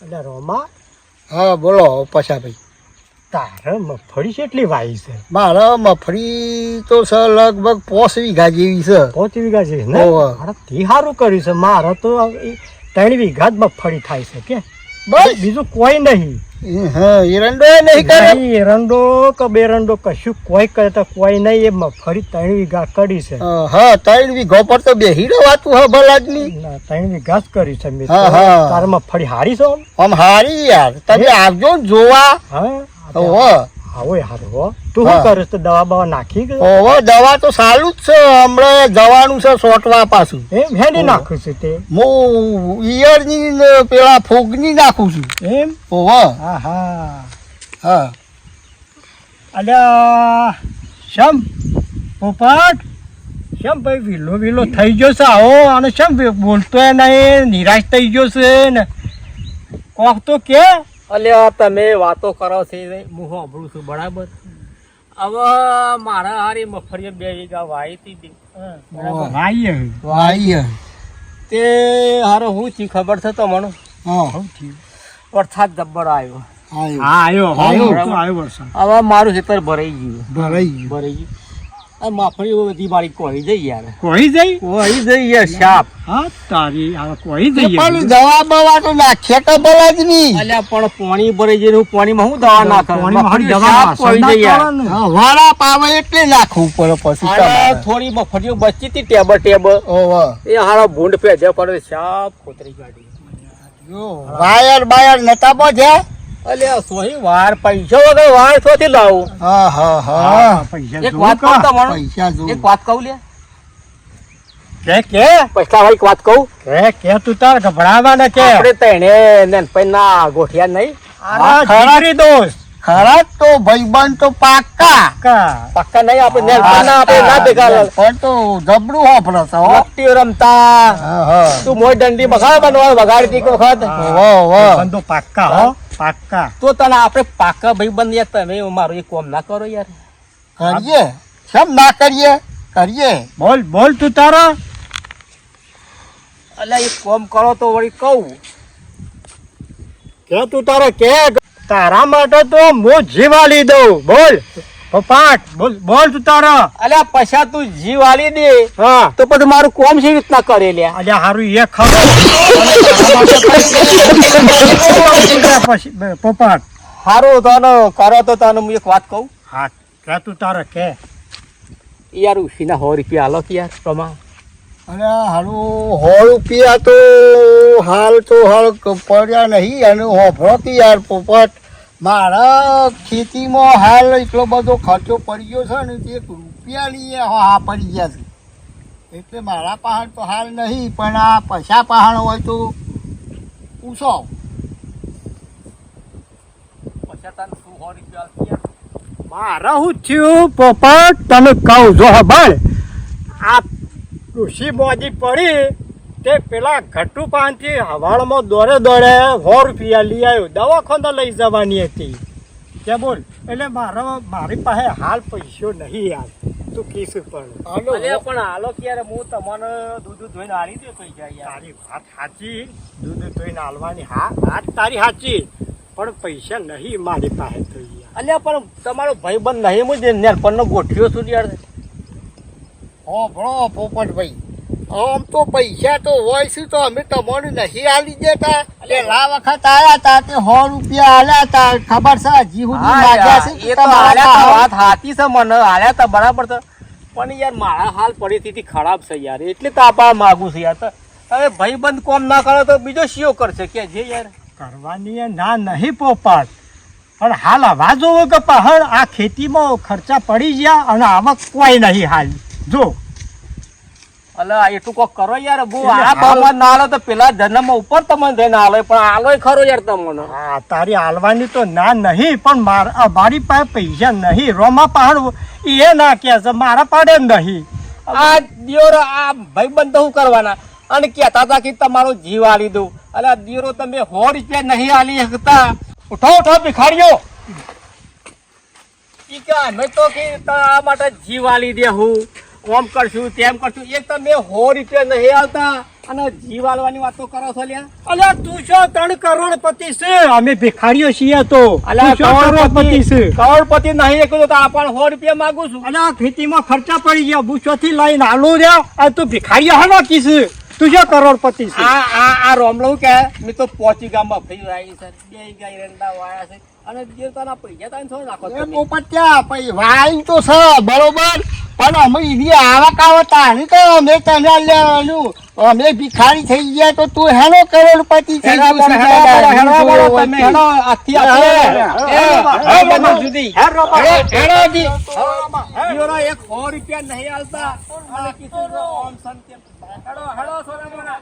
એટલે રોમા હા બોલો પછાભાઈ. તારે મગફળી કેટલી વાવી છે? મારે મગફળી તો છે લગભગ 5 વીઘા જેવી છે. 5 વીઘા છે ને? મારે તે સારું કર્યું છે. મારે તો 3 વીઘા જ મગફળી થાય છે કે બસ બીજું કોઈ નહીં. હા એરંડો નહીં કરે. એરંડો કે બેરંડો કશું કોઈ કરતા કોઈ નહીં. એ મગફળી 3 વીઘા કરી છે. હા 3 વીઘા પર તો બેહી રહેવાતું હે ભલાદની. 3 વીઘા જ કરી છે મેં. તારે મગફળી હારી છે આમ હારી યાર. તમે આવજો ને જોવા. હા આવો યાર હો. તું શું કરે છે? દવા બવા નાખી ગયો? ઓહો દવા તો સારું જ છે. હમણાં જવાનું છે સોટવા પાછું. એમ હેડી નાખું છું તે? હું ઈયરની ને પેલા ફોગની નાખું છું. એમ? ઓહો હા હા હા. અલ્યા શમ પોપટ શમ ભાઈ વિલો થઈ ગયો છે આવો અને શમ બોલતોય નહીં, નિરાશ થઈ ગયો છે ને કોક તો કે. અલ્યા તમે વાતો કરો છો હું સાંભળું છું બરાબર. હવે મારા હારી મગફળી 2 વીઘા વાવી હતી વાઈ તે હારો હું થી ખબર છે તમને? હા વરસાદ જબ્બર આવ્યો. આવ્યો વરસાદ. હવે મારું ખેતર ભરાઈ ગયું. ભરાઈ ગયું. ભરાઈ ગયું. આ મગફળી બધી મારી કોઈ જઈ યાર. કોઈ જઈ? કોઈ જઈ યાર શાપ. હા તારી આ કોઈ જઈ? પણ દવા બવા તો નાખ્યા તો ભલા જ નહીં. અલ્યા પણ પાણી ભરાઈ જાય હું પાણીમાં હું દવા નાખું? પાણીમાં દવા શાપ કોઈ જઈ યાર. વાળા પાવે એટલે નાખવું પડે પછી અરે તમારે. થોડી મગફળીઓ બચી હતી ટેબર ઓહો એ હારા ભૂંડ પેજે પડે શાપ કોતરી કાઢી. વાયર બાયર નતા પહોંચ્યા. અલ્યા સોહી વાર પૈસા વગર વાર થોથી લાવું. હા હા હા પૈસા એક વાત કહું તમને? પૈસા જો. એક વાત કહું લે કે પૈસા વાળી એક વાત કહું. કે તું તાર ગભરાવા ને કે આપણે તને નેનપણ ના ગોઠિયા નહીં ખરી દોસ્ત ખરા તો ભાઈબંધ તો પાક્કા. પક્કા નહીં આપણે નેનપણ ના આપણે ના ભેગા પણ તો જબરું હોપડે છે હો. લપટીઓ રમતા. હા હા તું મોય દંડી બગાડ બનવા વગાડતી એક વખત. વાહ વાહ. બંધો પાક્કા હો પાક્કા. તો તને આપણે પાક્કા ભાઈબંધ યાર તમે મારું એક કોમ ના કરો યાર. કરીએ કેમ ના કરીએ કરીએ. બોલ તું તારો. અલ્યા એક કોમ કરો તો વળી કહું. કે તું તારે કે તારા માટે તો હું જીવાલી દઉં. બોલ પપાટ બોલ તું તારો. અલ્યા પૈસા તું જીવ આલી દે હા તો પછી મારું કોમ સી રીતના કરે લ્યા. અલ્યા હારું એ ખબર પછી પપાટ. હારું તને કરો તો તને હું એક વાત કહું. હા કે તું તારે કે યાર ઉસીના 100 રૂપિયા આલો કે યાર પ્રમાણ. અને હારું 100 રૂપિયા તો હાલ પડ્યા નહીં. અને હોફળો કે યાર પોપટ મારા ખેતીમાં હાલ એટલો બધો ખર્ચો પડી ગયો છે ને તે 1 રૂપિયાની હા પડી ગયા છે. એટલે મારા પહાડ તો હાલ નહીં. પણ આ પૈસા પહાડ હોય તો પૂછો. પૈસા તને 100 રૂપિયા આલ કે યાર. મારે શું થયું પોપટ તને કહું જો ખબર. આ ઋષિ મોજી પડી તે પેલા ઘટ્ટુ પાનથી હવાળમાં દોડે 100 રૂપિયા લઈ આવ્યો. દવાખાને લઈ જવાની હતી કે બોલ. એટલે મારી પાસે હાલ પૈસો નહીં યાર. તું કીશું પણ અલ્યા પણ હાલો કે યાર હું તમને દૂધ ધોઈને આલી દે પૈસા યાર. તારી વાત સાચી. દૂધ ધોઈને હાલવાની હા વાત તારી સાચી. પણ પૈસા નહીં મારી પાસે તો યાર. અલ્યા પણ તમારો ભાઈબંધ નહીં હું નેનપણનો ગોઠ્યો છું યાર. હોફળો પોપટભાઈ આમ તો પૈસા તો હોય છે તો અમે તમને નહીં આલી દેતા. પેલા વખત આયા તા તે 100 રૂપિયા આલ્યા તા. ખબર છે હજી સુધી માગ્યા છે એ કે તો તમારા હાલ્યા તા, પાસે? વાત સાચી છે મને હાલ્યા તા બરાબર છે. પણ યાર મારા હાલ પરિસ્થિતિ ખરાબ છે યાર. એટલે તો આપા માગું છે યાર. તો હવે ભાઈબંધ કોમ ના કરે તો બીજો શિયો કરશે કે જે યાર. કરવાની ના નહીં પોપટ. પણ હાલ હવા જોવો કે પહાડ આ ખેતીમાં ખર્ચા પડી ગયા અને આવક કોઈ નહીં હાલ જો. અલા એટલું કોક કરો યાર. હું આ ભાવમાં ના આલો તો પેલા જન્મ ઉપર તમને થઈને આલો પણ આલો ખરો યાર તમને. હા તારી હાલવાની તો ના નહીં. પણ મારી પાસે પૈસા નહીં. રોમા પહાડ એ ના કે છે મારા પાડે નહીં. આ દિયોરો આ ભાઈબંધ શું કરવાના અને કહેતા હતા કે તમારો જીવ આલી દઉં. અલા દિયોરો તમે 100 રૂપિયા નહીં આલી શકતા. ઉઠો ભિખારીઓ. ઈ કે અમે તો કે આ માટે જીવ આલી દે હું ઓમ કરશું તેમ કરશું. એક તમે 100 રૂપિયા નહીં આવતા અને જીવ આલવાની વાતો કરો છો લ્યા અલ્યા તું શું 3 કરોડપતિ છે અમે ભિખારીઓ છીએ તો અલ્યા તું શું કરોડપતિ છે કરોડપતિ નહીં એક તો આપણ 100 રૂપિયા માંગુ છું અલ્યા ખેતીમાં ખર્ચા પડી ગયા બુશોથી લઈને હાલો રહ્યા આ તું ભિખારીઓ હાલો કીસ તું શું કરોડપતિ છે આ રોમલો કે મેં તો પોચી ગામમાં ફરી આવી છે બે ગાય રેંડા વાયા છે અને જે તારા પૈસા તાને છો નાખો એ પોપટિયા પછી વાઈ તો છે બરોબર પણ અમે એની આવક આવતા નહીં તો અમે તને લેવાનું અમે ભિખારી થઈ ગયા તો તું હેનો કરોડપતિ થઈ ગયો છે. તમે હેડો આથી આપણે સુધી હેડો જી ઈયોરા એક 100 રૂપિયા નહીં આલતા અને કીધું ઓમ સંતે હેડો હેડો સોના મોના